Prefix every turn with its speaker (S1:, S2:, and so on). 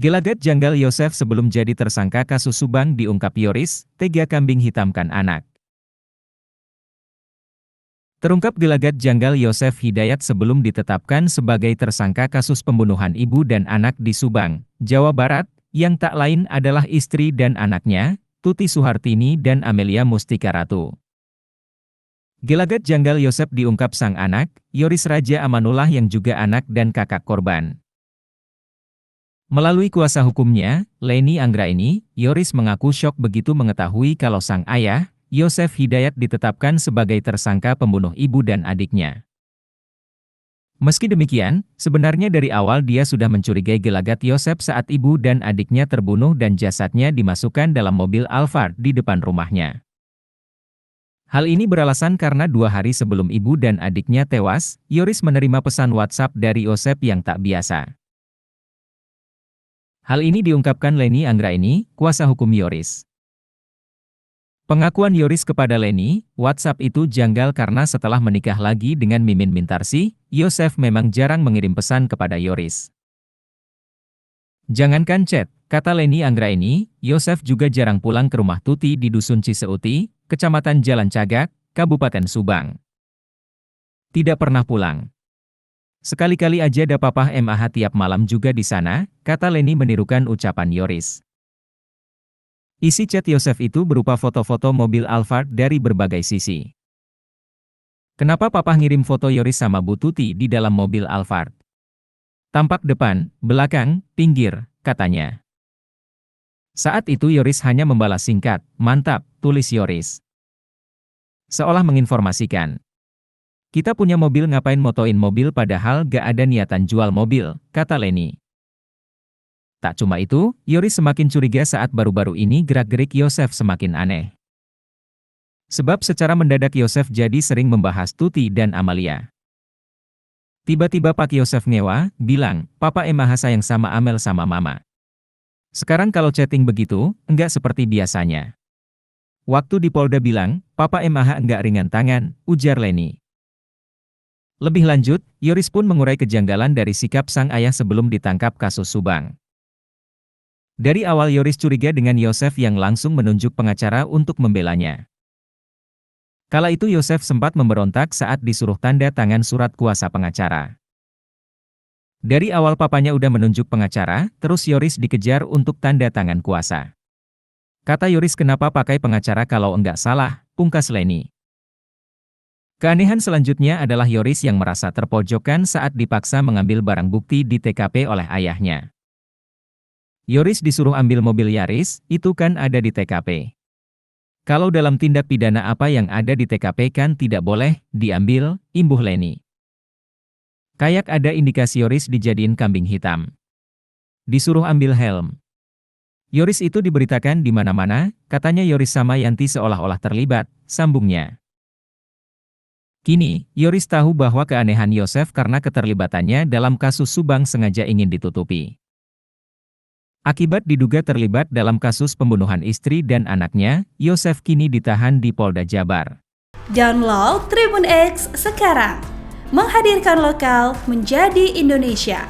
S1: Gelagat janggal Yosef sebelum jadi tersangka kasus Subang diungkap Yoris, tega kambing hitamkan anak. Terungkap gelagat janggal Yosef Hidayat sebelum ditetapkan sebagai tersangka kasus pembunuhan ibu dan anak di Subang, Jawa Barat, yang tak lain adalah istri dan anaknya, Tuti Suhartini dan Amelia Mustika Ratu. Gelagat janggal Yosef diungkap sang anak, Yoris Raja Amanullah yang juga anak dan kakak korban. Melalui kuasa hukumnya, Leni Anggraini, Yoris mengaku syok begitu mengetahui kalau sang ayah, Yosef Hidayat ditetapkan sebagai tersangka pembunuh ibu dan adiknya. Meski demikian, sebenarnya dari awal dia sudah mencurigai gelagat Yosef saat ibu dan adiknya terbunuh dan jasadnya dimasukkan dalam mobil Alphard di depan rumahnya. Hal ini beralasan karena 2 hari sebelum ibu dan adiknya tewas, Yoris menerima pesan WhatsApp dari Yosef yang tak biasa. Hal ini diungkapkan Leni Anggraini, kuasa hukum Yoris. Pengakuan Yoris kepada Leni, WhatsApp itu janggal karena setelah menikah lagi dengan Mimin Mintarsi, Yosef memang jarang mengirim pesan kepada Yoris. Jangankan chat, kata Leni Anggraini, Yosef juga jarang pulang ke rumah Tuti di Dusun Ciseuti, Kecamatan Jalan Cagak, Kabupaten Subang. Tidak pernah pulang. Sekali-kali aja ada Papah MAH tiap malam juga di sana, kata Leni menirukan ucapan Yoris. Isi chat Yosef itu berupa foto-foto mobil Alphard dari berbagai sisi. Kenapa Papah ngirim foto Yoris sama Bu Tuti di dalam mobil Alphard? Tampak depan, belakang, pinggir, katanya. Saat itu Yoris hanya membalas singkat, mantap, tulis Yoris. Seolah menginformasikan. Kita punya mobil ngapain motoin mobil padahal gak ada niatan jual mobil, kata Leni. Tak cuma itu, Yoris semakin curiga saat baru-baru ini gerak-gerik Yosef semakin aneh. Sebab secara mendadak Yosef jadi sering membahas Tuti dan Amalia. Tiba-tiba Pak Yosef ngewa, bilang, Papa MAH sayang sama Amel sama Mama. Sekarang kalau chatting begitu, enggak seperti biasanya. Waktu di Polda bilang, Papa MAH enggak ringan tangan, ujar Leni. Lebih lanjut, Yoris pun mengurai kejanggalan dari sikap sang ayah sebelum ditangkap kasus Subang. Dari awal Yoris curiga dengan Yosef yang langsung menunjuk pengacara untuk membelanya. Kala itu Yosef sempat memberontak saat disuruh tanda tangan surat kuasa pengacara. Dari awal papanya udah menunjuk pengacara, terus Yoris dikejar untuk tanda tangan kuasa. Kata Yoris kenapa pakai pengacara kalau enggak salah, pungkas Leni. Keanehan selanjutnya adalah Yoris yang merasa terpojokkan saat dipaksa mengambil barang bukti di TKP oleh ayahnya. Yoris disuruh ambil mobil Yaris, itu kan ada di TKP. Kalau dalam tindak pidana apa yang ada di TKP kan tidak boleh diambil, imbuh Leni. Kayak ada indikasi Yoris dijadiin kambing hitam. Disuruh ambil helm. Yoris itu diberitakan di mana-mana, katanya Yoris sama Yanti seolah-olah terlibat, sambungnya. Kini, Yoris tahu bahwa keanehan Yosef karena keterlibatannya dalam kasus Subang sengaja ingin ditutupi. Akibat diduga terlibat dalam kasus pembunuhan istri dan anaknya, Yosef kini ditahan di Polda Jabar.
S2: Download Tribun X sekarang, menghadirkan lokal menjadi Indonesia.